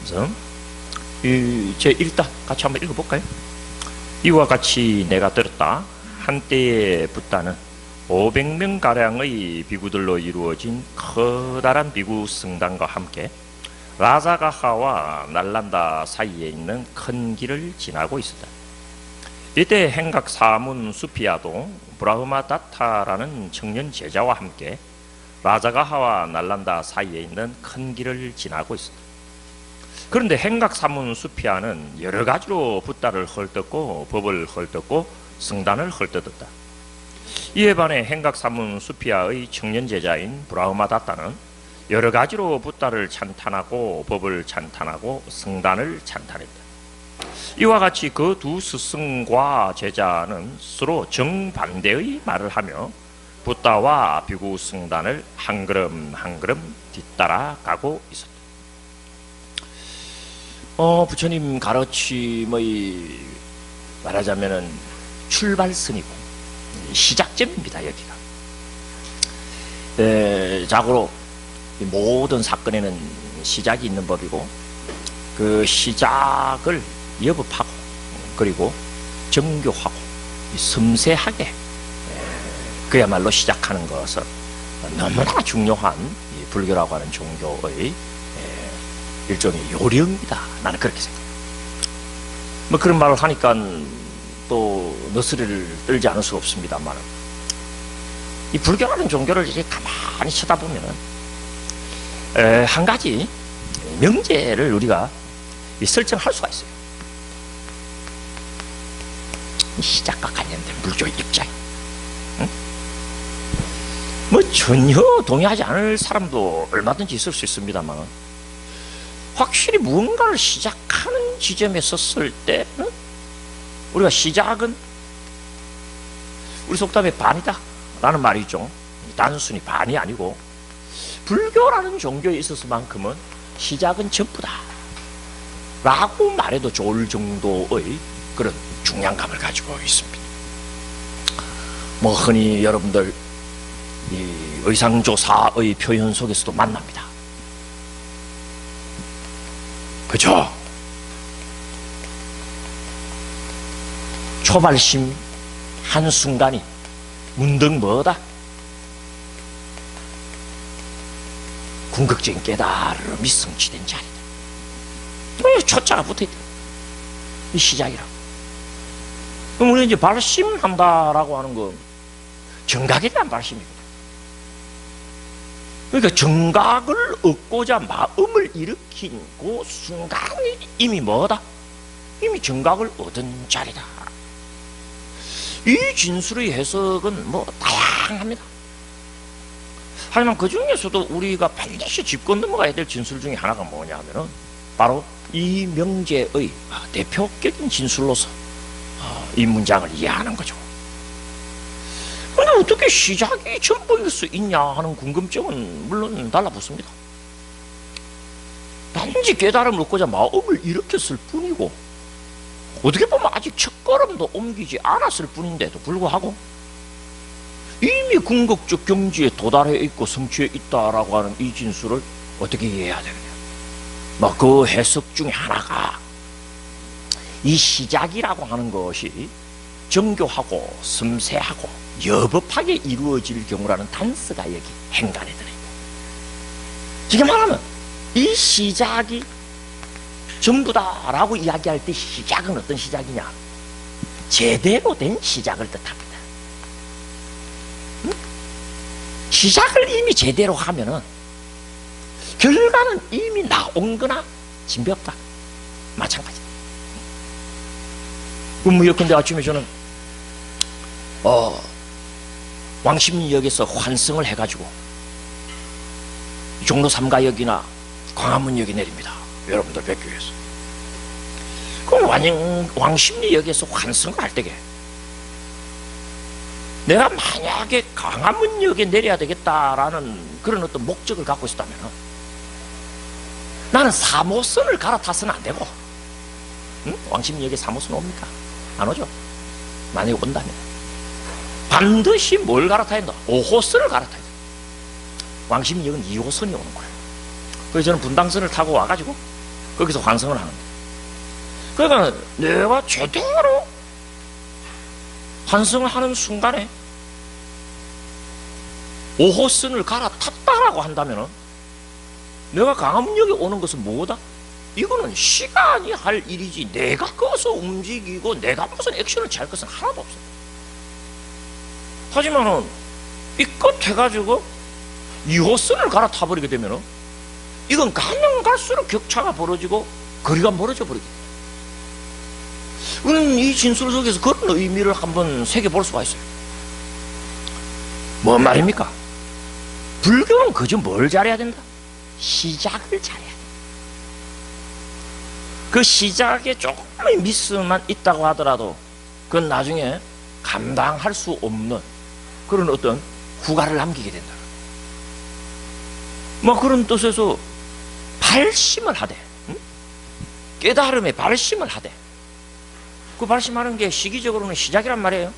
그래서 제 1단 같이 한번 읽어볼까요? 이와 같이 내가 들었다. 한때에 붓다는 500명가량의 비구들로 이루어진 커다란 비구 성당과 함께 라자가하와 날란다 사이에 있는 큰 길을 지나고 있었다. 이때 행각 사문 수피아도 브라흐마다타라는 청년 제자와 함께 라자가하와 날란다 사이에 있는 큰 길을 지나고 있었다. 그런데 행각 사문 수피아는 여러 가지로 붓다를 헐뜯고 법을 헐뜯고 성단을 헐뜯었다. 이에 반해 행각 사문 수피아의 청년 제자인 브라흐마다타는 여러 가지로 붓다를 찬탄하고 법을 찬탄하고 성단을 찬탄했다. 이와 같이 그 두 스승과 제자는 서로 정반대의 말을 하며 붓다와 비구 성단을 한 걸음 한 걸음 뒤따라 가고 있었다. 부처님 가르침의 말하자면은 출발선이고 시작점입니다. 여기가. 자고로 모든 사건에는 시작이 있는 법이고 그 시작을 여법하고 그리고 정교하고 섬세하게 그야말로 시작하는 것은 너무나 중요한 불교라고 하는 종교의 일종의 요령이다. 나는 그렇게 생각해요. 뭐 그런 말을 하니까 또 너스리를 떨지 않을 수가 없습니다만 이 불교라는 종교를 이렇게 가만히 쳐다보면은 한 가지 명제를 우리가 설정할 수가 있어요. 시작과 관련된 불교의 입장. 응? 뭐 전혀 동의하지 않을 사람도 얼마든지 있을 수 있습니다만 확실히 무언가를 시작하는 지점에 섰을 때 우리가 시작은 우리 속담에 반이다 라는 말이죠. 단순히 반이 아니고 불교라는 종교에 있어서만큼은 시작은 전부다 라고 말해도 좋을 정도의 그런 중량감을 가지고 있습니다. 뭐 흔히 여러분들 이 의상조사의 표현 속에서도 만납니다. 그죠? 초발심 한순간이 문득 뭐다? 궁극적인 깨달음이 성취된 자리다. 초자가 붙어있다. 이 시작이라고. 그럼 우리가 이제 발심한다라고 하는 건 정각에 대한 발심이거든. 그러니까 정각을 얻고자 마음을 일으킨 그 순간이 이미 뭐다? 이미 정각을 얻은 자리다. 이 진술의 해석은 뭐 다양합니다. 하지만 그 중에서도 우리가 반드시 짚고 넘어가야 될 진술 중에 하나가 뭐냐 하면은 바로 이 명제의 대표적인 진술로서 이 문장을 이해하는 거죠. 그런데 어떻게 시작이 전부일 수 있냐 하는 궁금증은 물론 달라붙습니다. 단지 깨달음을 얻고자 마음을 일으켰을 뿐이고 어떻게 보면 아직 첫걸음도 옮기지 않았을 뿐인데도 불구하고 이미 궁극적 경지에 도달해 있고 성취해 있다라고 하는 이 진술을 어떻게 이해해야 되느냐. 그 해석 중에 하나가 이 시작이라고 하는 것이 정교하고 섬세하고 여법하게 이루어질 경우라는 단서가 여기 행간에 들어있다. 지금 말하면 이 시작이 전부다라고 이야기할 때 시작은 어떤 시작이냐? 제대로 된 시작을 뜻합니다. 응? 시작을 이미 제대로 하면은 결과는 이미 나온 거나 진배없다. 마찬가지. 뭐 예컨대 아침에 저는 왕십리역에서 환승을 해가지고 종로 3가역이나 광화문역에 내립니다. 여러분들 뵙기 위해서. 그럼 왕십리역에서 환승을 할 때게 내가 만약에 광화문역에 내려야 되겠다라는 그런 어떤 목적을 갖고 있었다면 나는 3호선을 갈아타서는 안 되고, 응? 왕십리역에 3호선 옵니까? 안 오죠? 만약에 온다면 반드시 뭘 갈아타야 한다? 5호선을 갈아타야 돼. 왕십리역은 2호선이 오는 거예요. 그래서 저는 분당선을 타고 와가지고 거기서 환승을 하는 거예요. 그러니까 내가 제대로 환승을 하는 순간에 5호선을 갈아탔다라고 한다면 내가 강압력이 오는 것은 뭐다? 이거는 시간이 할 일이지 내가 거기서 움직이고 내가 무슨 액션을 취할 것은 하나도 없어요. 하지만은 이껏 해가지고 2호선을 갈아타버리게 되면은 이건 가면 갈수록 격차가 벌어지고 거리가 멀어져 버리게 돼요. 우리는 이 진술 속에서 그런 의미를 한번 새겨볼 수가 있어요. 뭔 말입니까? 불교는 그저 뭘 잘해야 된다? 시작을 잘해야 된다. 그 시작에 조금의 미스만 있다고 하더라도 그건 나중에 감당할 수 없는 그런 어떤 후가를 남기게 된다. 뭐 그런 뜻에서 발심을 하되, 깨달음에 발심을 하되, 그 발심하는 게 시기적으로는 시작이란 말이에요.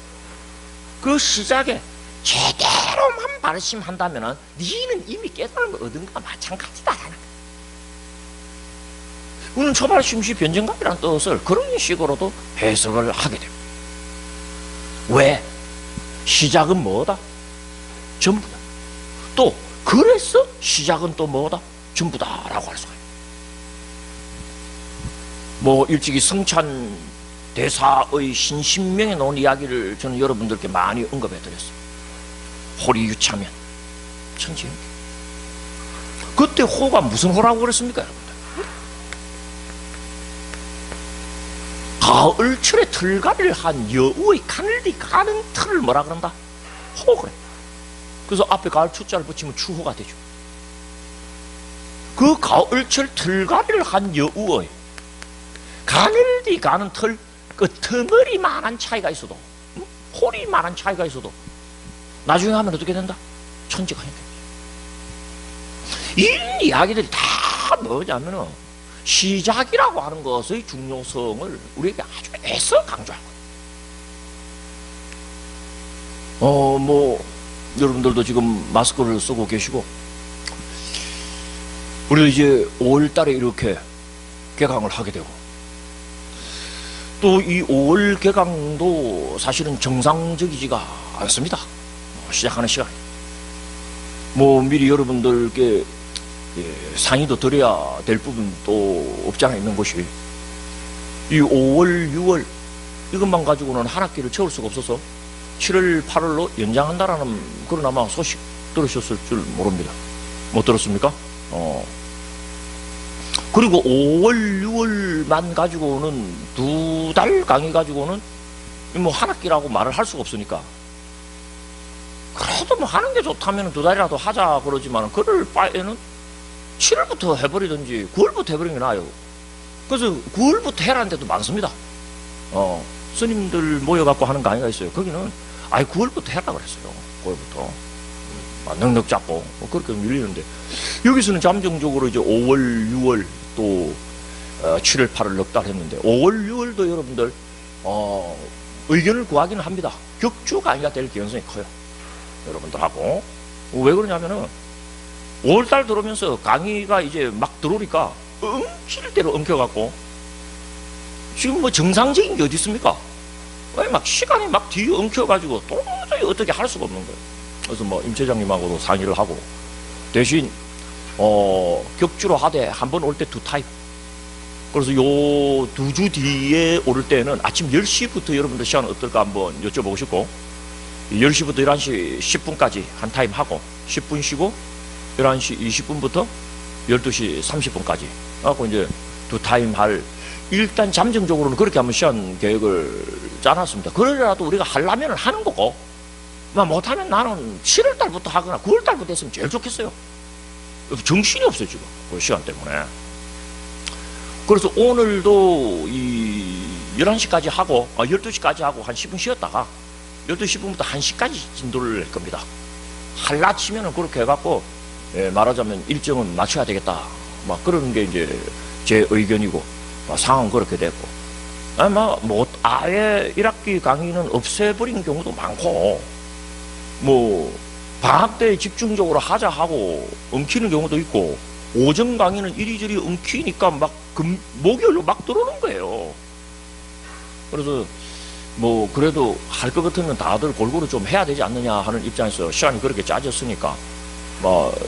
그 시작에 제대로만 발심한다면 너는 이미 깨달음을 얻은 것과 마찬가지다라는 거예요. 우리는 초발심시 변정감이라는 뜻을 그런 식으로도 해석을 하게 됩니다. 왜? 시작은 뭐다? 전부다. 또 그래서 시작은 또 뭐다? 전부다라고 할 수가 있어요. 뭐 일찍이 성찬 대사의 신신명에 나온 이야기를 저는 여러분들께 많이 언급해 드렸어요. 호리유차면 천지연계. 그때 호가 무슨 호라고 그랬습니까, 여러분들? 가을철에 틀갈이를 한 여우의 가늘디 가는 틀을 뭐라 그런다? 호 그래. 그래서 앞에 가을 추자를 붙이면 추호가 되죠. 그 가을철 틀갈이를 한 여우의 가늘디 가는 틀, 그 터머리만한 차이가 있어도, 호리만한 차이가 있어도 나중에 하면 어떻게 된다? 천지가 된다. 이 이야기들이 다 뭐냐면은 시작이라고 하는 것의 중요성을 우리에게 아주 애써 강조하고, 뭐 여러분들도 지금 마스크를 쓰고 계시고, 우리도 이제 5월달에 이렇게 개강을 하게 되고, 또 이 5월 개강도 사실은 정상적이지가 않습니다. 시작하는 시간. 뭐 미리 여러분들께 상의도 드려야 될 부분도 없지 않아 있는 것이, 이 5월, 6월 이것만 가지고는 한 학기를 채울 수가 없어서 7월, 8월로 연장한다라는 그런 아마 소식 들으셨을 줄 모릅니다. 못 들었습니까? 그리고 5월, 6월만 가지고는 2달 강의 가지고는 뭐 한 학기라고 말을 할 수가 없으니까, 그래도 뭐 하는 게 좋다면 2달이라도 하자 그러지만, 그럴 바에는 7월부터 해버리든지 9월부터 해버리는 게 나아요. 그래서 9월부터 해라는 데도 많습니다. 스님들 모여갖고 하는 강의가 있어요. 거기는 아예 9월부터 해라 그랬어요. 9월부터 넉넉 잡고 뭐 그렇게 밀리는데, 여기서는 잠정적으로 이제 5월, 6월 또 7월, 8월 넉 달 했는데, 5월, 6월도 여러분들 의견을 구하기는 합니다. 격주 강의가 될 가능성이 커요, 여러분들하고. 왜 그러냐면은 5월달 들어오면서 강의가 이제 막 들어오니까 엉킬 대로 엉켜갖고, 지금 뭐 정상적인 게 어디 있습니까? 왜 막 시간이 막 뒤에 엉켜가지고 도저히 어떻게 할 수가 없는 거예요. 그래서 뭐 임 차장님하고도 상의를 하고, 대신 격주로 하되 한 번 올 때 2타입. 그래서 요 2주 뒤에 오를 때는 아침 10시부터 여러분들 시간 어떨까 한번 여쭤보고 싶고, 10시부터 11시 10분까지 한 타임 하고 10분 쉬고 11시 20분부터 12시 30분까지 하고 이제 2타임 할, 일단 잠정적으로는 그렇게 한번 시간 계획을 짜놨습니다. 그러더라도 우리가 하려면 하는 거고, 못하면 나는 7월달부터 하거나 9월달부터 했으면 제일 좋겠어요. 정신이 없어요 지금 그 시간 때문에. 그래서 오늘도 이 11시까지 하고 12시까지 하고 한 10분 쉬었다가 12시 10분부터 1시까지 진도를 낼 겁니다. 할라 치면은 그렇게 해갖고 말하자면 일정은 맞춰야 되겠다, 막 그런 게 이제 제 의견이고, 상황은 그렇게 됐고, 뭐 아예 1학기 강의는 없애버린 경우도 많고, 뭐 방학 때 집중적으로 하자 하고 엉키는 경우도 있고, 오전 강의는 이리저리 엉키니까 막 목요일로 막 들어오는 거예요. 그래서 뭐 그래도 할 것 같으면 다들 골고루 좀 해야 되지 않느냐 하는 입장에서 시간이 그렇게 짜졌으니까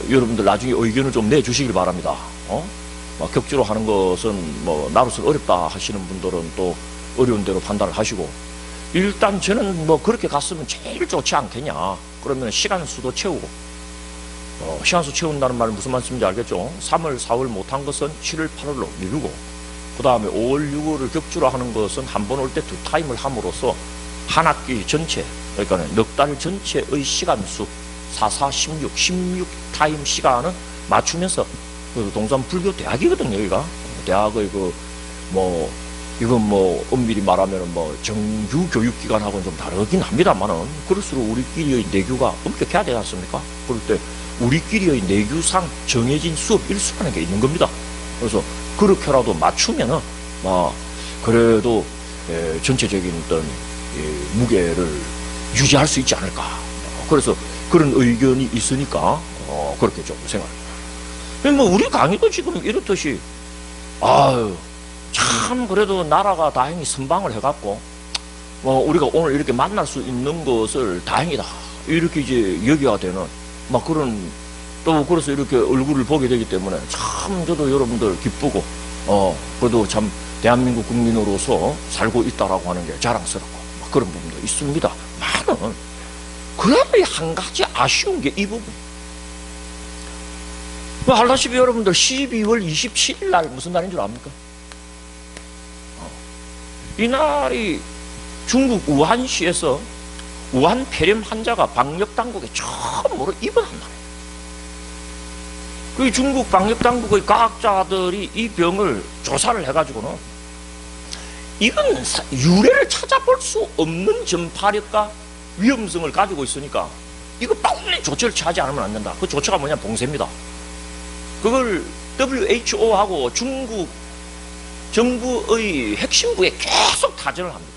여러분들 나중에 의견을 좀 내주시길 바랍니다. 격주로 하는 것은 나로서 어렵다 하시는 분들은 또 어려운 대로 판단을 하시고, 일단 저는 그렇게 갔으면 제일 좋지 않겠냐. 그러면 시간 수도 채우고, 시간 수 채운다는 말은 무슨 말씀인지 알겠죠? 3월, 4월 못한 것은 7월, 8월로 미루고, 그 다음에 5월, 6월을 격주로 하는 것은 한 번 올 때 2타임을 함으로써 한 학기 전체, 그러니까 넉 달 전체의 시간 수 4, 4, 16, 16타임 시간은 맞추면서, 동산 불교 대학이거든요, 여기가. 대학의 이건 엄밀히 말하면 정규 교육기관하고는 좀 다르긴 합니다만은, 그럴수록 우리끼리의 내규가 엄격해야 되지 않습니까? 그럴 때 우리끼리의 내규상 정해진 수업 일수라는 게 있는 겁니다. 그래서 그렇게라도 맞추면은, 그래도, 전체적인 어떤, 무게를 유지할 수 있지 않을까. 그래서 그런 의견이 있으니까, 그렇게 좀 생각합니다. 우리 강의도 지금 이렇듯이, 참, 그래도 나라가 다행히 선방을 해갖고, 우리가 오늘 이렇게 만날 수 있는 것을 다행이다. 이렇게 이제 여겨야 되는, 또 그래서 이렇게 얼굴을 보게 되기 때문에 참 저도 여러분들 기쁘고, 그래도 참 대한민국 국민으로서 살고 있다라고 하는 게 자랑스럽고, 그런 부분도 있습니다. 많은. 그러나 한 가지 아쉬운 게 이 부분. 알다시피 여러분들 12월 27일 날 무슨 날인 줄 압니까? 이날이 중국 우한시에서 우한 폐렴 환자가 방역당국에 처음으로 입원한 날이에요. 그 중국 방역당국의 과학자들이 이 병을 조사를 해가지고는 이건 유래를 찾아볼 수 없는 전파력과 위험성을 가지고 있으니까 이거 빨리 조처를 취하지 않으면 안 된다. 그 조처가 뭐냐? 봉쇄입니다. 그걸 WHO하고 중국 정부의 핵심부에 계속 타전을 합니다.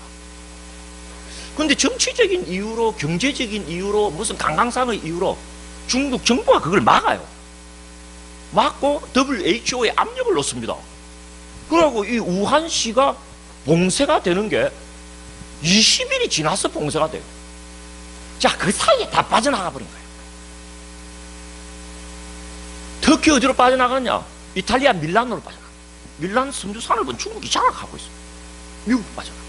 그런데 정치적인 이유로, 경제적인 이유로, 무슨 강강상의 이유로 중국 정부가 그걸 막아요. 막고 WHO에 압력을 넣습니다. 그러고 이 우한시가 봉쇄가 되는 게 20일이 지나서 봉쇄가 돼요. 자, 그 사이에 다 빠져나가 버린 거예요. 특히 어디로 빠져나갔냐? 이탈리아 밀란으로 빠져나가. 밀란 섬유산을 본 중국이 장악하고 있어요. 미국 빠져나가.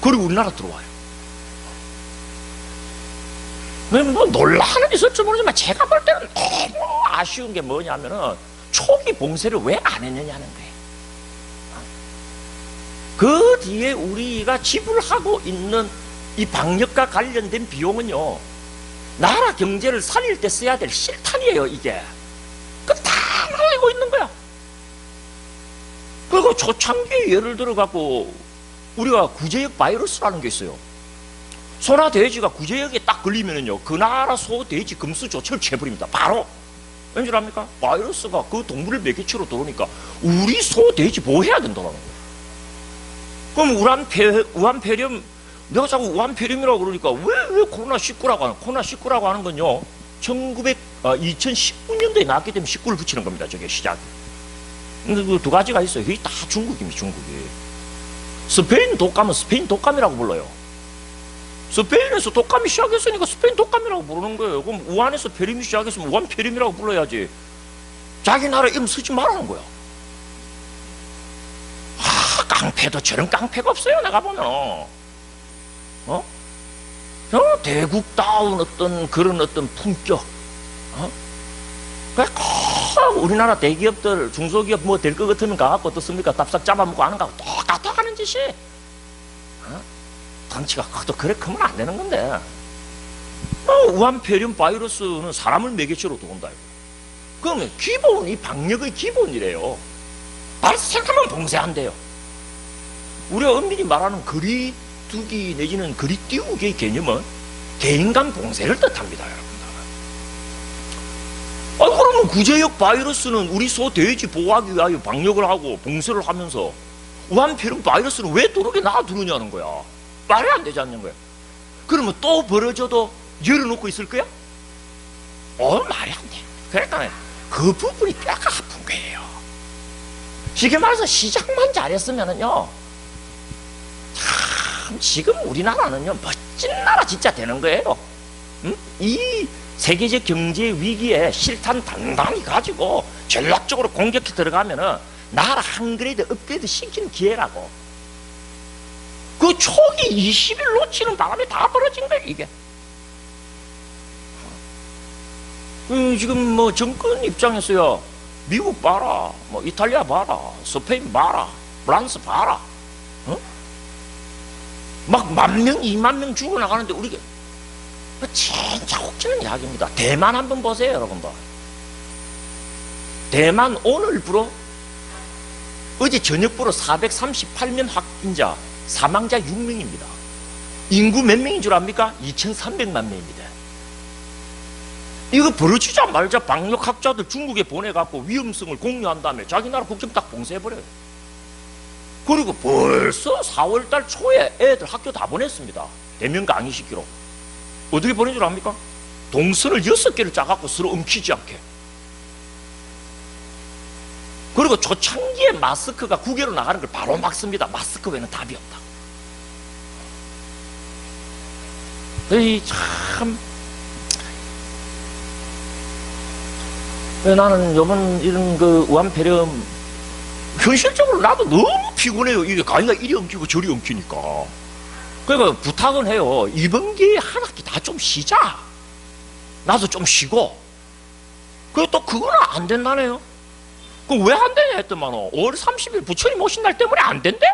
그리고 우리나라 들어와요. 논란은 있을지 모르지만 제가 볼 때는 너무 아쉬운 게 뭐냐면은 초기 봉쇄를 왜 안 했느냐는 거예요. 그 뒤에 우리가 지불하고 있는 이 방역과 관련된 비용은요, 나라 경제를 살릴 때 써야 될 실탄이에요, 이게. 그거 다 날리고 있는 거야. 그리고 초창기에 예를 들어갖고, 우리가 구제역 바이러스라는 게 있어요. 소나 돼지가 구제역에 딱 걸리면은요, 그 나라 소, 돼지, 금수 조처를 취해버립니다. 바로. 왠줄 압니까? 바이러스가 그 동물을 매개체로 들어오니까, 우리 소, 돼지 보호해야 된다는 거예요. 그럼 우한폐렴, 내가 자꾸 우한폐렴이라고 그러니까 왜 코로나19라고 하는, 코로나19라고 하는 건요, 2019년도에 나왔기 때문에 19를 붙이는 겁니다. 저게 시작. 근데 그 두 가지가 있어요. 그게 다 중국입니다, 중국이. 스페인 독감은 스페인 독감이라고 불러요. 스페인에서 독감이 시작했으니까 스페인 독감이라고 부르는 거예요. 그럼 우한에서 폐렴이 시작했으면 우한폐렴이라고 불러야지. 자기 나라 이름 쓰지 말라는 거야. 깡패도 저런 깡패가 없어요, 내가 보면. 대국다운 그런 품격. 우리나라 대기업들, 중소기업 될 것 같으면 가갖고 어떻습니까? 답싹 잡아먹고 하는 거하고 똑같아 하는 짓이. 덩치가 또 그래 크면 안 되는 건데. 우한폐렴 바이러스는 사람을 매개체로 들어온다. 그러면 이 방역의 기본이래요. 발생하면 봉쇄한대요. 우리가 엄밀히 말하는 거리두기 내지는 거리띄우기의 개념은 개인 간 봉쇄를 뜻합니다, 여러분들. 그러면 구제역 바이러스는 우리 소, 돼지 보호하기 위하여 방역을 하고 봉쇄를 하면서 우한폐렴 바이러스는 왜 도로에 놔두느냐는 거야. 말이 안 되지 않는 거야. 그러면 또 벌어져도 열어놓고 있을 거야? 말이 안 돼. 그러니까 그 부분이 뼈가 아픈 거예요. 쉽게 말해서 시작만 잘했으면은요, 참 지금 우리나라는요 멋진 나라 진짜 되는 거예요. 응? 이 세계적 경제 위기에 실탄 당당히 가지고 전략적으로 공격해 들어가면은 나라 한 그레이드 업그레이드 시키는 기회라고. 그 초기 20일 놓치는 바람에 다 벌어진 거예요, 이게. 지금 뭐 정권 입장에서요, 미국 봐라, 뭐 이탈리아 봐라, 스페인 봐라, 프랑스 봐라, 어? 막 10,000명, 20,000명 죽어나가는데 우리가 진짜 혹지는 이야기입니다. 대만 한번 보세요, 여러분들. 대만 오늘부로 어제 저녁부로 438명 확진자, 사망자 6명입니다. 인구 몇 명인 줄 압니까? 2,300만 명입니다. 이거 벌어지자마자 방역학자들 중국에 보내갖고 위험성을 공유한 다음에 자기 나라 국경 딱 봉쇄해버려요. 그리고 벌써 4월달 초에 애들 학교 다 보냈습니다. 대면 강의시키러. 어떻게 보낸 줄 압니까? 동선을 6개를 짜갖고 서로 엉키지 않게. 그리고 초창기에 마스크가 국외로 나가는 걸 바로 막습니다. 마스크 외에는 답이 없다. 이 참, 나는 요번 이런 그 우한폐렴 현실적으로 나도 너무 피곤해요. 이게 강의가 이리 엉키고 저리 엉키니까. 그러니까 부탁은 해요. 이번 기회에 한 학기 다 좀 쉬자. 나도 좀 쉬고. 그리고 또 그거는 안 된다네요. 그럼 왜 안 되냐 했더만 5월 30일 부처님 오신 날 때문에 안 된대.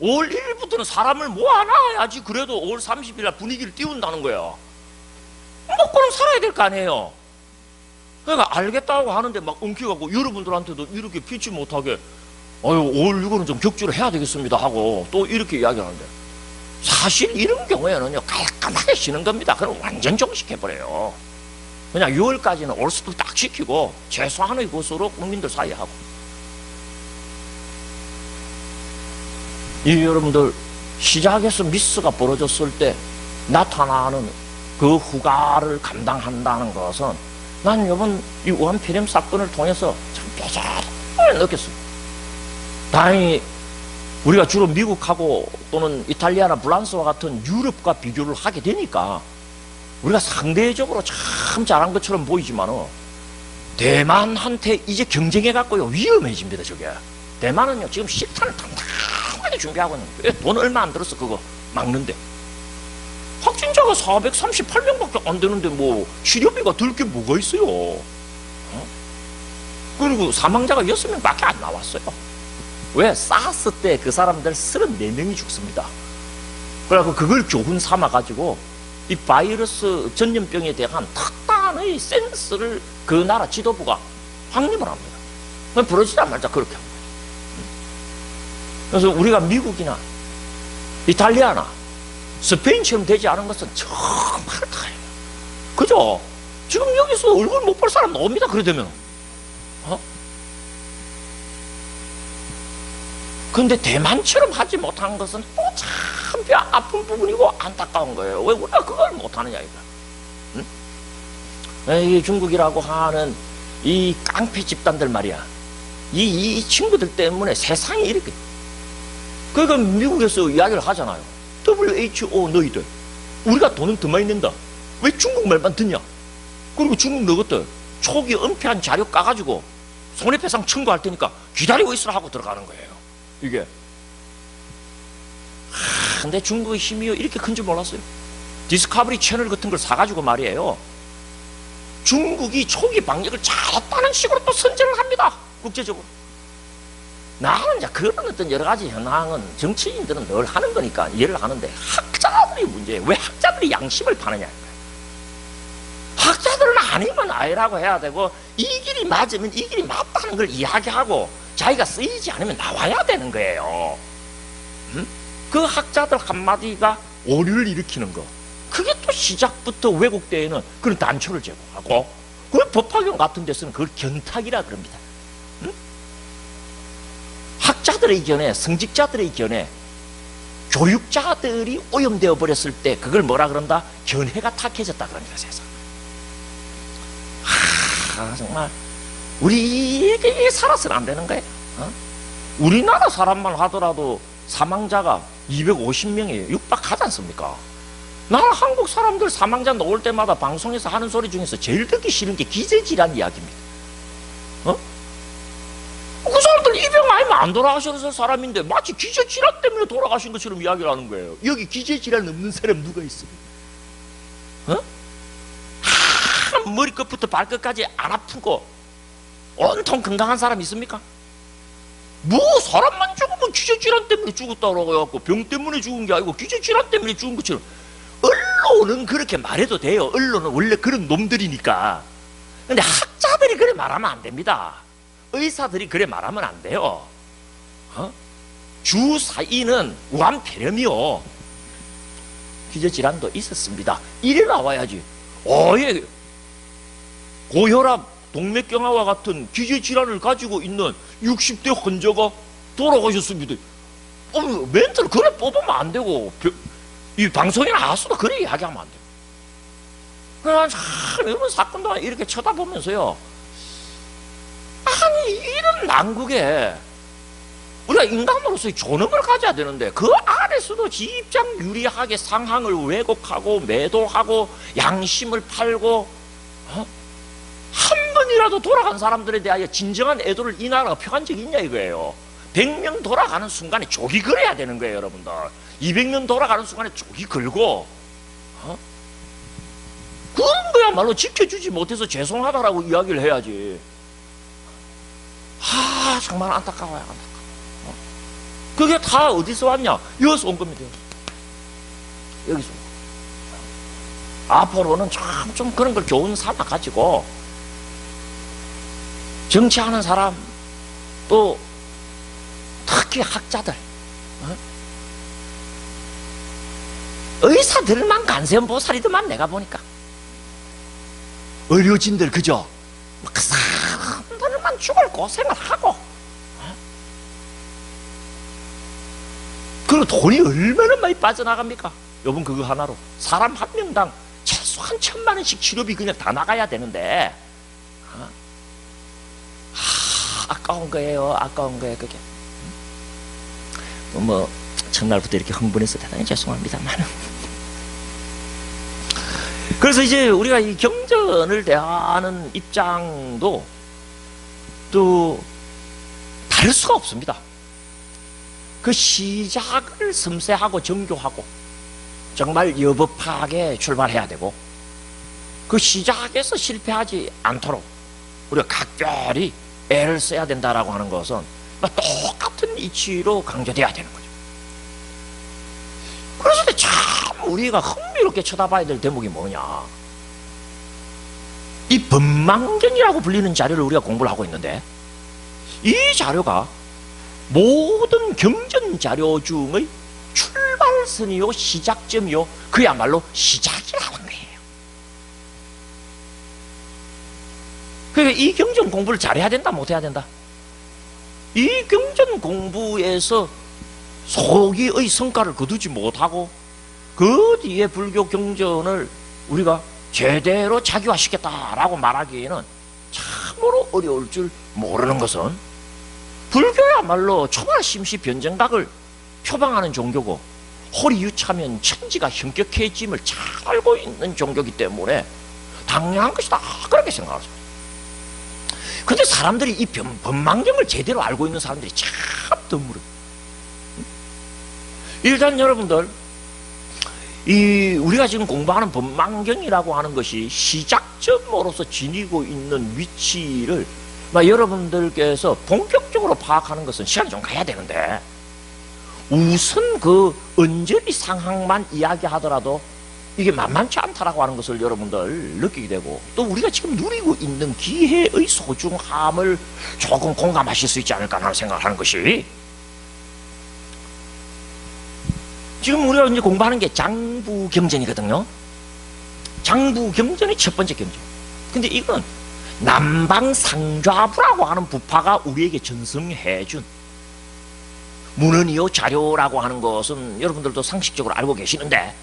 5월 1일부터는 사람을 모아놔야지 그래도 5월 30일 날 분위기를 띄운다는 거야. 먹고는 살아야 될 거 아니에요. 그러니까 알겠다고 하는데 막 엉켜갖고 여러분들한테도 이렇게 피치 못하게 5월 6일은 좀 격주를 해야 되겠습니다 하고 또 이렇게 이야기하는데, 사실 이런 경우에는요 깔끔하게 쉬는 겁니다. 그럼 완전 정식해버려요. 그냥 6월까지는 올 수도 딱 지키고 최소한의 것으로 국민들 사이에 하고. 이 여러분들 시작에서 미스가 벌어졌을 때 나타나는 그 후가를 감당한다는 것은 난 이번 이 우한폐렴 사건을 통해서 참 뼈저리게 느꼈습니다. 다행히 우리가 주로 미국하고 또는 이탈리아나 프랑스와 같은 유럽과 비교를 하게 되니까 우리가 상대적으로 참 잘한 것처럼 보이지만은 대만한테 이제 경쟁해갖고요 위험해집니다. 저게 대만은요 지금 실탄을 당당하게 준비하고 있는 거예요. 돈 얼마 안 들었어 그거 막는데. 확진자가 438명밖에 안 되는데 뭐 치료비가 들 게 뭐가 있어요. 그리고 사망자가 6명밖에 안 나왔어요. 왜? 사스 때 그 사람들 34명이 죽습니다. 그래서 그걸 교훈 삼아가지고 이 바이러스 전염병에 대한 특단의 센스를 그 나라 지도부가 확립을 합니다. 부러지자마자 그렇게 합니다. 그래서 우리가 미국이나 이탈리아나 스페인처럼 되지 않은 것은 정말 다행이에요. 그죠? 지금 여기서 얼굴 못 볼 사람 나옵니다. 그래 되면. 근데 대만처럼 하지 못한 것은 또 참 뼈 아픈 부분이고 안타까운 거예요. 왜 우리가 그걸 못하느냐 이거. 응? 이 중국이라고 하는 이 깡패 집단들 말이야. 이 친구들 때문에 세상이 이렇게. 그러니까 미국에서 이야기를 하잖아요. WHO 너희들 우리가 돈은 더 많이 낸다. 왜 중국말만 듣냐? 그리고 중국 너희들 초기 은폐한 자료 까가지고 손해배상 청구할 테니까 기다리고 있으라 하고 들어가는 거예요. 이게. 근데 중국의 힘이 이렇게 큰 줄 몰랐어요. 디스커버리 채널 같은 걸 사가지고 말이에요. 중국이 초기 방역을 잘했다는 식으로 또 선전을 합니다. 국제적으로. 나는 이제 그런 어떤 여러 가지 현황은 정치인들은 늘 하는 거니까 이해를 하는데 학자들이 문제예요. 왜 학자들이 양심을 파느냐. 학자들은 아니면 아니라고 해야 되고 이 길이 맞으면 이 길이 맞다는 걸 이야기하고 자기가 쓰이지 않으면 나와야 되는 거예요. 그 학자들 한마디가 오류를 일으키는 거. 그게 또 시작부터 왜곡되어는 그런 단초를 제공하고 그 법학원 같은 데서는 그걸 견탁이라 그럽니다. 학자들의 견해, 성직자들의 견해, 교육자들이 오염되어 버렸을 때 그걸 뭐라 그런다? 견해가 탁해졌다 그럽니다. 세상. 정말 우리에게 살아서는 안 되는 거예요. 우리나라 사람만 하더라도 사망자가 250명에 육박하지 않습니까? 나는 한국 사람들 사망자 나올 때마다 방송에서 하는 소리 중에서 제일 듣기 싫은 게 기저질환 이야기입니다. 그 사람들 이 병 아니면 안 돌아가셔서 사람인데 마치 기저질환 때문에 돌아가신 것처럼 이야기를 하는 거예요. 여기 기저질환 없는 사람 누가 있습니까? 머리끝부터 발끝까지 안 아픈 거 온통 건강한 사람 있습니까? 뭐 사람만 죽으면 기저질환 때문에 죽었다고 해갖고 병 때문에 죽은 게 아니고 기저질환 때문에 죽은 것처럼 언론은 그렇게 말해도 돼요. 언론은 원래 그런 놈들이니까. 근데 학자들이 그래 말하면 안 됩니다. 의사들이 그래 말하면 안 돼요. 주사위는 우한폐렴이요, 기저질환도 있었습니다, 이래 나와야지. 예, 고혈압, 동맥경화와 같은 기저질환을 가지고 있는 60대 환자가 돌아가셨습니다. 멘트를 그래 뽑으면 안 되고, 이 방송에 나와서도 그래 이야기하면 안 돼요. 그냥 참 이런 사건도 이렇게 쳐다보면서요, 아니 이런 난국에 우리가 인간으로서의 존엄을 가져야 되는데 그 안에서도 지 입장 유리하게 상황을 왜곡하고 매도하고 양심을 팔고 한 번이라도 돌아간 사람들에 대하여 진정한 애도를 이 나라가 표한 적이 있냐 이거예요. 100명 돌아가는 순간에 족이 걸어야 되는 거예요, 여러분들. 200명 돌아가는 순간에 족이 걸고 그런 거야말로 지켜주지 못해서 죄송하다라고 이야기를 해야지. 정말 안타까워요, 안타까워. 그게 다 어디서 왔냐? 여기서 온 겁니다. 여기서. 앞으로는 참 좀 그런 걸 교훈 삼아 가지고 정치하는 사람, 또 특히 학자들, 의사들만 간세음보살이더만 내가 보니까. 의료진들 그죠? 그 사람들만 죽을 고생을 하고, 그리고 돈이 얼마나 많이 빠져나갑니까? 여러분 그거 하나로 사람 한 명당 최소한 1,000만 원씩 치료비 그냥 다 나가야 되는데 아까운 거예요, 아까운 거예요. 그게 뭐 첫날부터 이렇게 흥분해서 대단히 죄송합니다만 그래서 이제 우리가 이 경전을 대하는 입장도 또 다를 수가 없습니다. 그 시작을 섬세하고 정교하고 정말 여법하게 출발해야 되고, 그 시작에서 실패하지 않도록 우리가 각별히 애를 써야 된다라고 하는 것은 똑같은 이치로 강조돼야 되는 거죠. 그래서 참 우리가 흥미롭게 쳐다봐야 될 대목이 뭐냐, 이 법망경이라고 불리는 자료를 우리가 공부를 하고 있는데, 이 자료가 모든 경전 자료 중의 출발선이요, 시작점이요, 그야말로 시작이라는 거예요. 그러니까 이 경전 공부를 잘해야 된다, 못해야 된다? 이 경전 공부에서 소기의 성과를 거두지 못하고 그 뒤에 불교 경전을 우리가 제대로 자기화시켰다라고 말하기에는 참으로 어려울 줄 모르는 것은, 불교야말로 초발심시 변정각을 표방하는 종교고 호리 유차면 천지가 현격해짐을 잘 알고 있는 종교이기 때문에 당연한 것이다, 그렇게 생각합니다. 근데 사람들이 이 법망경을 제대로 알고 있는 사람들이 참 드물어요. 일단 여러분들, 이 우리가 지금 공부하는 법망경이라고 하는 것이 시작점으로서 지니고 있는 위치를 여러분들께서 본격적으로 파악하는 것은 시간이 좀 가야 되는데, 우선 그 언저리 상황만 이야기하더라도 이게 만만치 않다라고 하는 것을 여러분들 느끼게 되고, 또 우리가 지금 누리고 있는 기회의 소중함을 조금 공감하실 수 있지 않을까 하는 생각을 하는 것이, 지금 우리가 이제 공부하는 게 장부경전이거든요. 장부경전의 첫 번째 경전. 근데 이건 남방상좌부라고 하는 부파가 우리에게 전승해준 문헌이요 자료라고 하는 것은 여러분들도 상식적으로 알고 계시는데,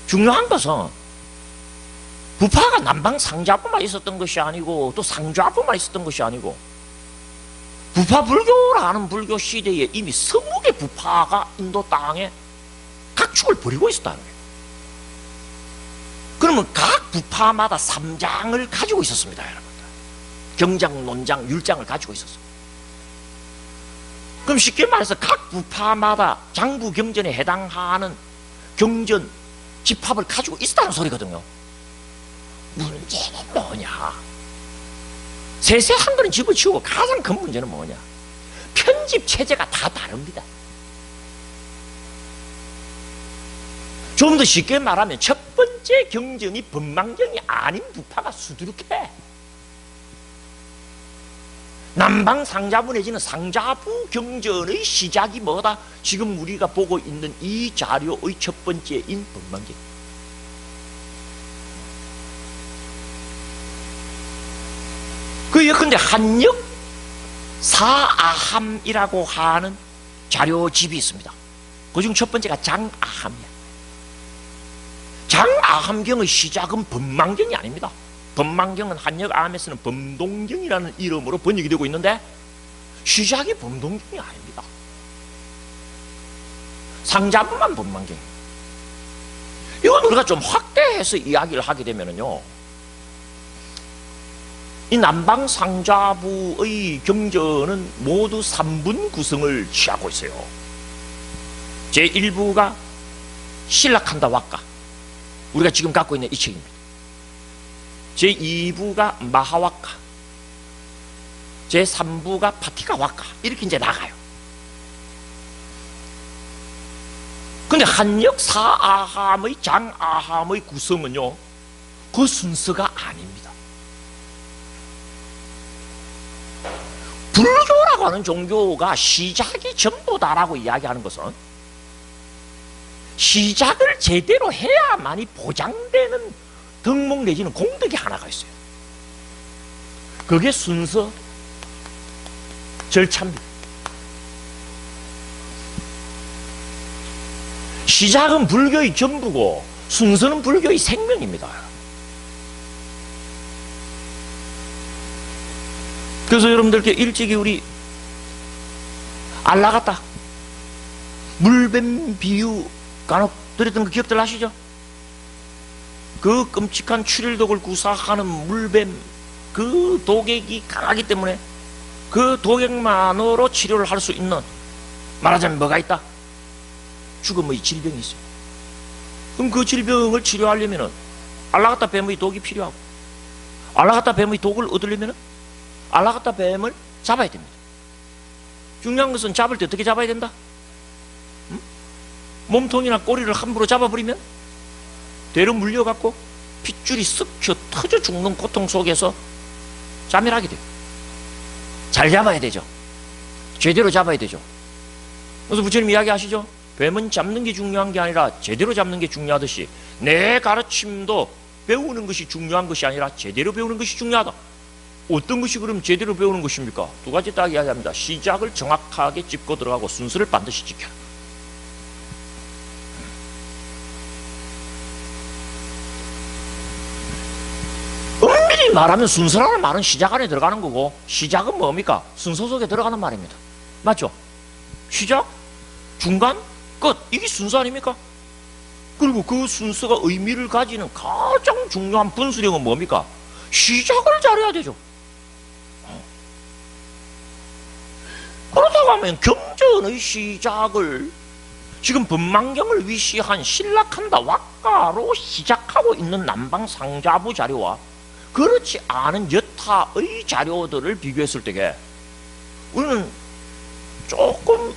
중요한 것은 부파가 남방 상좌부만 있었던 것이 아니고 또 상좌부만 있었던 것이 아니고 부파 불교라는 불교 시대에 이미 20개 부파가 인도 땅에 각축을 벌이고 있었다는 거예요. 그러면 각 부파마다 삼장을 가지고 있었습니다, 여러분들. 경장, 논장, 율장을 가지고 있었어요. 그럼 쉽게 말해서 각 부파마다 장부 경전에 해당하는 경전 집합을 가지고 있었다는 소리거든요. 문제는 뭐냐? 세세한 거는 집어치우고 가장 큰 문제는 뭐냐? 편집 체제가 다 다릅니다. 좀 더 쉽게 말하면 첫 번째 경전이 법망경이 아닌 부파가 수두룩해. 남방 상자부 내지는 상자부 경전의 시작이 뭐다? 지금 우리가 보고 있는 이 자료의 첫 번째인 법망경. 그 예컨대 한역 사아함이라고 하는 자료집이 있습니다. 그중 첫 번째가 장아함이야. 장아함경의 시작은 법망경이 아닙니다. 법망경은 한역아함에서는 범동경이라는 이름으로 번역이 되고 있는데 시작이 범동경이 아닙니다. 상자부만 법망경. 이건 우리가 좀 확대해서 이야기를 하게 되면요, 이 남방 상자부의 경전은 모두 3분 구성을 취하고 있어요. 제1부가 신라칸다 왁가, 우리가 지금 갖고 있는 이 책입니다. 제2부가 마하와카, 제3부가 파티카 와카, 이렇게 이제 나가요. 근데 한역 사아함의 장아함의 구성은요, 그 순서가 아닙니다. 불교라고 하는 종교가 시작이 전부다라고 이야기하는 것은 시작을 제대로 해야만이 보장되는 덕목 내지는 공덕이 하나가 있어요. 그게 순서 절차입니다. 시작은 불교의 전부고 순서는 불교의 생명입니다. 그래서 여러분들께 일찍이 우리 알라갔다 물뱀 비유 간혹 드렸던 그 기억들 아시죠? 그 끔찍한 출혈독을 구사하는 물뱀, 그 독액이 강하기 때문에 그 독액만으로 치료를 할 수 있는, 말하자면 뭐가 있다? 죽음의 질병이 있어요. 그럼 그 질병을 치료하려면 알라가타 뱀의 독이 필요하고, 알라가타 뱀의 독을 얻으려면 알라가타 뱀을 잡아야 됩니다. 중요한 것은 잡을 때 어떻게 잡아야 된다? 몸통이나 꼬리를 함부로 잡아버리면 대로 물려갖고 핏줄이 썩혀 터져 죽는 고통 속에서 자멸하게 돼요. 잘 잡아야 되죠. 제대로 잡아야 되죠. 그래서 부처님 이야기하시죠. 뱀은 잡는 게 중요한 게 아니라 제대로 잡는 게 중요하듯이 내 가르침도 배우는 것이 중요한 것이 아니라 제대로 배우는 것이 중요하다. 어떤 것이 그럼 제대로 배우는 것입니까? 두 가지 딱 이야기합니다. 시작을 정확하게 짚고 들어가고 순서를 반드시 지켜라. 엄밀히 말하면 순서라는 말은 시작 안에 들어가는 거고, 시작은 뭡니까? 순서 속에 들어가는 말입니다. 맞죠? 시작, 중간, 끝, 이게 순서 아닙니까? 그리고 그 순서가 의미를 가지는 가장 중요한 분수령은 뭡니까? 시작을 잘해야 되죠. 그렇다고 하면 경전의 시작을 지금 법망경을 위시한 신라칸다 왁가로 시작하고 있는 남방 상자부 자료와 그렇지 않은 여타의 자료들을 비교했을 때에 우리는 조금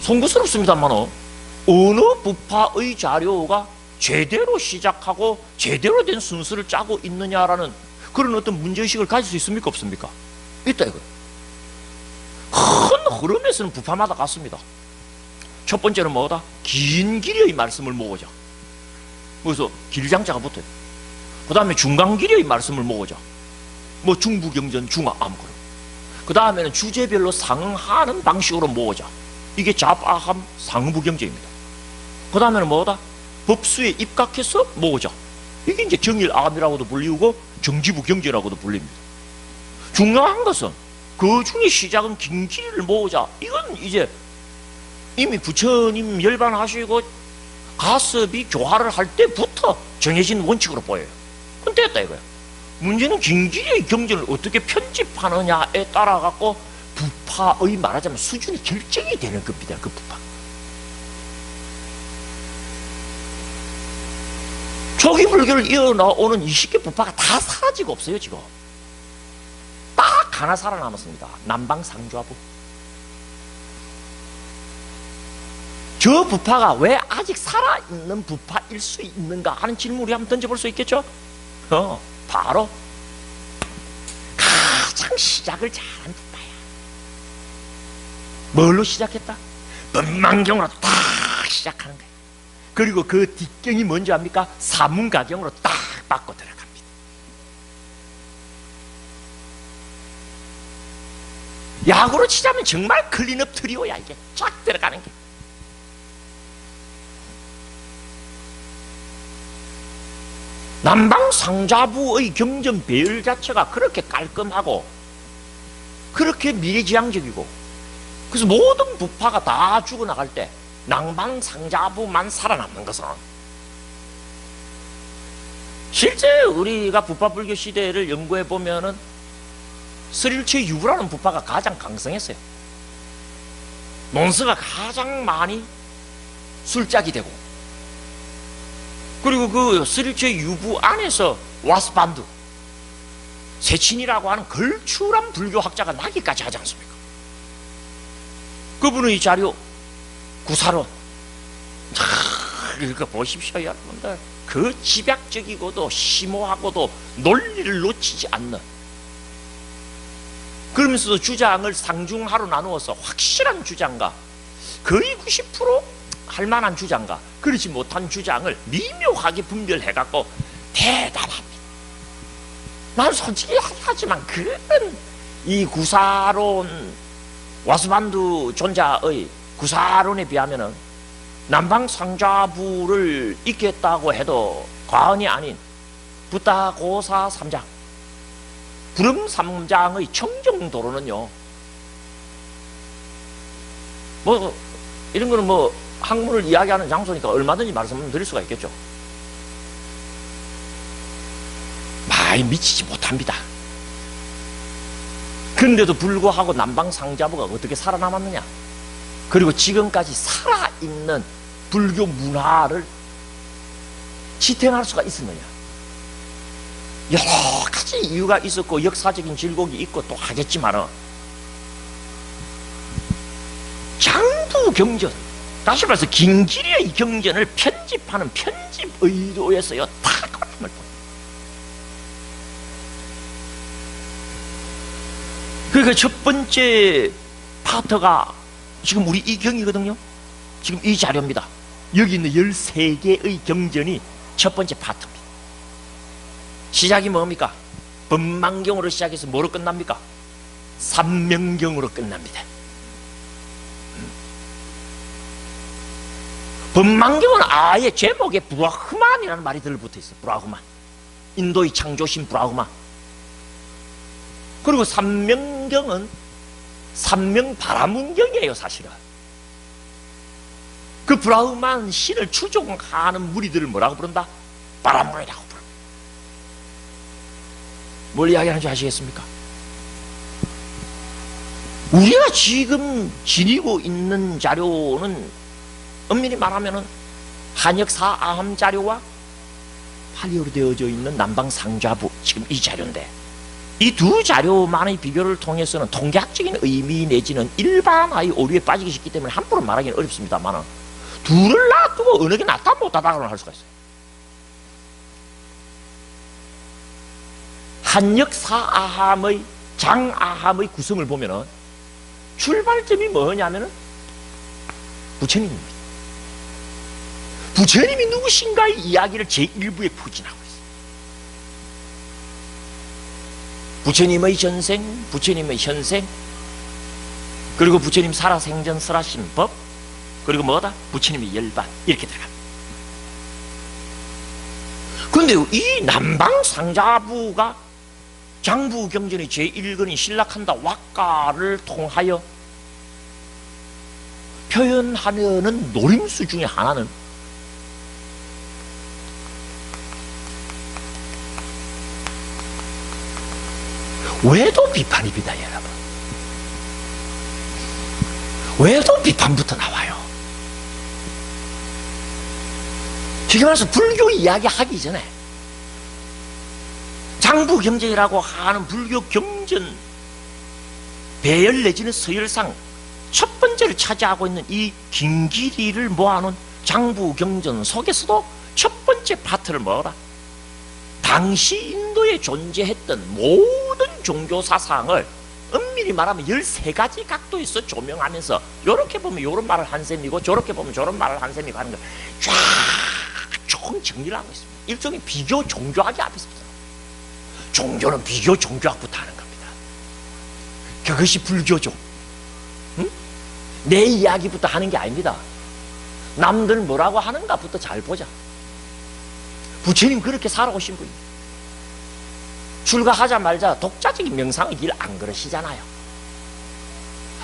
송구스럽습니다만 어느 부파의 자료가 제대로 시작하고 제대로 된 순서를 짜고 있느냐라는 그런 어떤 문제의식을 가질 수 있습니까? 없습니까? 있다 이거예요. 큰 흐름에서는 부파마다 같습니다. 첫 번째는 뭐다? 긴 길이의 말씀을 모으자. 그래서 길장자가 붙어요. 그 다음에 중간 길이의 말씀을 모으자. 뭐 중부경전, 중화, 아무거나. 그 다음에는 주제별로 상응하는 방식으로 모으자. 이게 잡아함 상부경전입니다. 그 다음에는 뭐다? 법수에 입각해서 모으자. 이게 이제 정일암이라고도 불리고 정지부 경제라고도 불립니다. 중요한 것은 그 중에 시작은 김길을 모으자. 이건 이제 이미 부처님 열반하시고 가섭이 교화를 할 때부터 정해진 원칙으로 보여요. 그건 됐다 이거야. 문제는 김길의 경전을 어떻게 편집하느냐에 따라 갖고 부파의 말하자면 수준이 결정이 되는 겁니다. 그 부파. 초기 불교를 이어나오는 20개 부파가 다 사라지고 없어요. 지금 딱 하나 살아남았습니다. 남방상좌부. 저 부파가 왜 아직 살아있는 부파일 수 있는가 하는 질문을 한번 던져볼 수 있겠죠? 바로 가장 시작을 잘한 부파야. 뭘로 시작했다? 법망경으로 딱 시작하는 거야. 그리고 그 뒷경이 뭔지 압니까? 사문가경으로 딱 바꿔 들어갑니다. 야구로 치자면 정말 클린업 트리오야. 이게 쫙 들어가는 게. 남방상자부의 경전 배열 자체가 그렇게 깔끔하고 그렇게 미래지향적이고, 그래서 모든 부파가 다 죽어나갈 때 남방상자부만 살아남는 것은, 실제 우리가 부파불교 시대를 연구해 보면은 스릴체 유부라는 부파가 가장 강성했어요. 논스가 가장 많이 술짝이 되고, 그리고 그 스릴체 유부 안에서 와스반드 세친이라고 하는 걸출한 불교학자가 나기까지 하지 않습니까? 그분은 이 자료 구사론 읽어보십시오. 여러분들 그 집약적이고도 심오하고도 논리를 놓치지 않는, 그러면서도 주장을 상중하로 나누어서 확실한 주장과 거의 90% 할만한 주장과 그렇지 못한 주장을 미묘하게 분별해갖고 대단합니다. 난 솔직히 하지만 그런 이 구사론, 와스반두 존자의 구사론에 비하면은 남방상자부를 읽겠다고 해도 과언이 아닌 부타고사 3장, 불음 3장의 청정도로는요, 뭐 이런 거는 뭐 학문을 이야기하는 장소니까 얼마든지 말씀드릴 수가 있겠죠. 많이 미치지 못합니다. 그런데도 불구하고 남방상자부가 어떻게 살아남았느냐, 그리고 지금까지 살아있는 불교 문화를 지탱할 수가 있었느냐, 여러 가지 이유가 있었고 역사적인 질곡이 있고 또 하겠지만은, 장부경전, 다시 말해서 김길의 경전을 편집하는 편집 의도에서요 탁월함을 봅니다. 그러니까 첫 번째 파트가 지금 우리 이 경이거든요. 지금 이 자료입니다. 여기 있는 13개의 경전이 첫 번째 파트입니다. 시작이 뭡니까? 법망경으로 시작해서 뭐로 끝납니까? 삼명경으로 끝납니다. 법망경은 아예 제목에 브라흐만이라는 말이 들어붙어 있어요. 브라흐만. 인도의 창조신 브라흐만. 그리고 삼명경은 삼명바라문경이에요, 사실은. 그 브라흐만 신을 추종하는 무리들을 뭐라고 부른다? 바라문이라고 부릅니다. 뭘 이야기하는지 아시겠습니까? 우리가 지금 지니고 있는 자료는 엄밀히 말하면은 한역사아함 자료와 팔리어로 되어져 있는 남방상좌부, 지금 이 자료인데, 이 두 자료만의 비교를 통해서는 통계학적인 의미 내지는 일반화의 오류에 빠지기 쉽기 때문에 함부로 말하기는 어렵습니다만, 둘을 놔두고 어느 게 낫다 못하다고는 할 수가 있어요. 한역사아함의 장아함의 구성을 보면은 출발점이 뭐냐면은 부처님입니다. 부처님이 누구신가의 이야기를 제1부에 포진하고 있어요. 부처님의 전생, 부처님의 현생, 그리고 부처님 살아생전 설하신 법, 그리고 뭐다? 부처님의 열반, 이렇게 들어갑니다. 근데 이 남방상자부가 장부경전의 제1권인 신락한다 왁가를 통하여 표현하려는 노림수 중에 하나는 외도 비판입니다, 여러분. 외도 비판부터 나와요. 쉽게 말해서 불교 이야기 하기 전에 장부경전이라고 하는 불교 경전 배열 내지는 서열상 첫 번째를 차지하고 있는 이 긴길이를 모아놓은 장부경전 속에서도 첫 번째 파트를 뭐라? 당시 인도에 존재했던 모든 종교 사상을 엄밀히 말하면 13가지 각도에서 조명하면서 이렇게 보면 이런 말을 한 셈이고 저렇게 보면 저런 말을 한 셈이고 하는 걸 쫙 총 정리를 하고 있습니다. 일종의 비교 종교학이 앞에 있습니다. 종교는 비교 종교학부터 하는 겁니다. 그것이 불교죠. 응? 내 이야기부터 하는 게 아닙니다. 남들 뭐라고 하는가부터 잘 보자. 부처님 그렇게 살아오신 분이에요. 출가하자마자 독자적인 명상의 길 안 걸으시잖아요.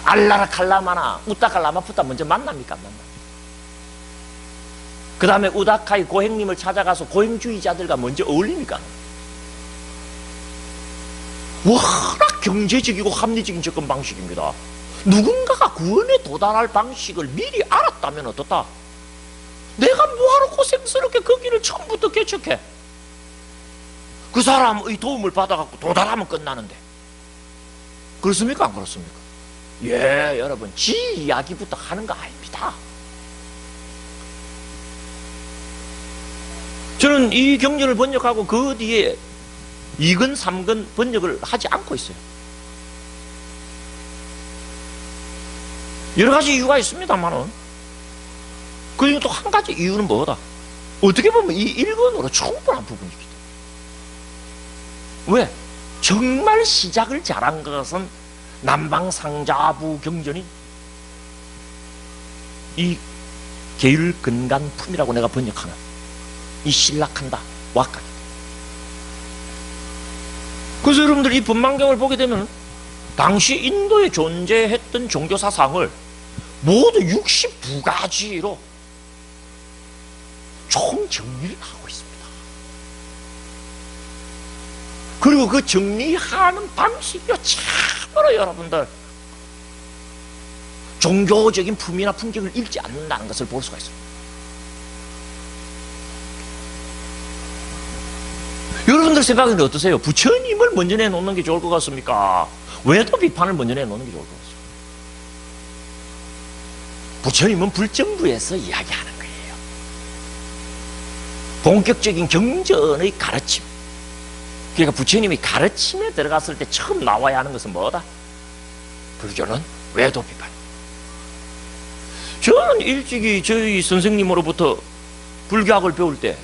알라라 칼라마나 우따칼라마푸타 먼저 만납니까? 안 만납니까? 그 다음에 우다카이 고행님을 찾아가서 고행주의자들과 먼저 어울립니까? 워낙 경제적이고 합리적인 접근 방식입니다. 누군가가 구원에 도달할 방식을 미리 알았다면 어떻다? 내가 뭐하러 고생스럽게 그 길을 처음부터 개척해? 그 사람의 도움을 받아갖고 도달하면 끝나는데. 그렇습니까? 안 그렇습니까? 예, 여러분, 지 이야기부터 하는 거 아닙니다. 저는 이 경전을 번역하고 그 뒤에 2권, 3권 번역을 하지 않고 있어요. 여러 가지 이유가 있습니다만은 그 중에 또 한 가지 이유는 뭐다? 어떻게 보면 이 1권으로 충분한 부분이기 때문에. 왜? 정말 시작을 잘한 것은 남방상자부 경전인 이 계율근간품이라고 내가 번역하는 이 신락한다 왁가. 그래서 여러분들 이 법망경을 보게 되면 당시 인도에 존재했던 종교사상을 모두 62가지로 총 정리를 하고 있습니다. 그리고 그 정리하는 방식이 참으로 여러분들 종교적인 품이나 풍경을 잃지 않는다는 것을 볼 수가 있습니다. 여러분들 생각에는 어떠세요? 부처님을 먼저 내놓는 게 좋을 것 같습니까? 외도 비판을 먼저 내놓는 게 좋을 것 같습니까? 부처님은 불정부에서 이야기하는 거예요. 본격적인 경전의 가르침. 그러니까 부처님이 가르침에 들어갔을 때 처음 나와야 하는 것은 뭐다? 불교는 외도 비판. 저는 일찍이 저희 선생님으로부터 불교학을 배울 때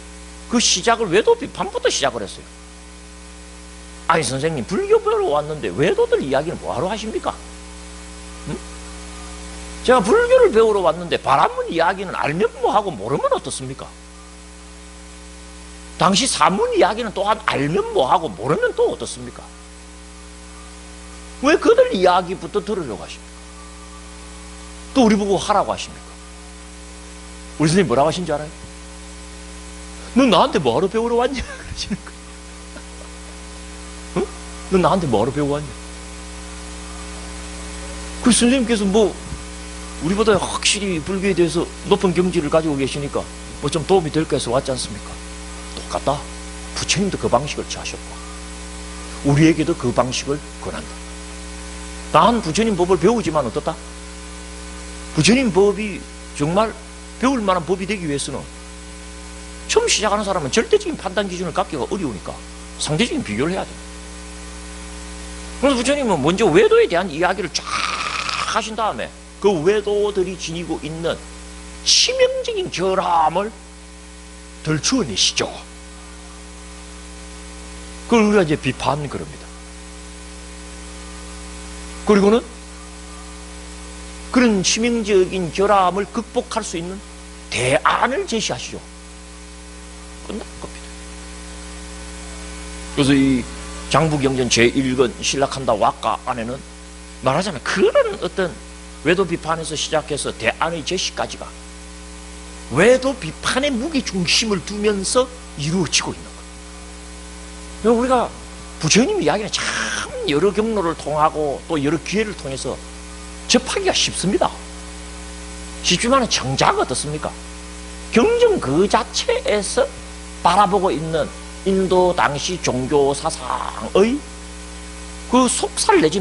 그 시작을 외도 비판부터 시작을 했어요. 아니 선생님, 불교 배우러 왔는데 외도들 이야기는 뭐하러 하십니까? 응? 제가 불교를 배우러 왔는데 바람문 이야기는 알면 뭐하고 모르면 어떻습니까? 당시 사문 이야기는 또한 알면 뭐하고 모르면 또 어떻습니까? 왜 그들 이야기부터 들으려고 하십니까? 또 우리 보고 하라고 하십니까? 우리 선생님 뭐라고 하신 줄 알아요? 너 나한테 뭐하러 배우러 왔냐? 그러시는 거예요. 응? 너 나한테 뭐하러 배우러 왔냐? 그 선생님께서 뭐 우리보다 확실히 불교에 대해서 높은 경지를 가지고 계시니까 뭐 좀 도움이 될까 해서 왔지 않습니까? 똑같다. 부처님도 그 방식을 취하셨고 우리에게도 그 방식을 권한다. 난 부처님 법을 배우지만 어떻다? 부처님 법이 정말 배울 만한 법이 되기 위해서는 처음 시작하는 사람은 절대적인 판단 기준을 갖기가 어려우니까 상대적인 비교를 해야 돼요. 그래서 부처님은 먼저 외도에 대한 이야기를 쫙 하신 다음에 그 외도들이 지니고 있는 치명적인 결함을 덜추어내시죠. 그걸 우리가 이제 비판 그럽니다. 그리고는 그런 치명적인 결함을 극복할 수 있는 대안을 제시하시죠. 끝난 겁니다. 그래서 이 장부경전 제1권 신락한다 왁가 안에는 말하자면 그런 어떤 외도 비판에서 시작해서 대안의 제시까지가 외도 비판의 무게 중심을 두면서 이루어지고 있는 거예요. 우리가 부처님 이야기는 참 여러 경로를 통하고 또 여러 기회를 통해서 접하기가 쉽습니다. 쉽지만 정작 어떻습니까? 경전 그 자체에서 바라보고 있는 인도 당시 종교 사상의 그 속살 내지는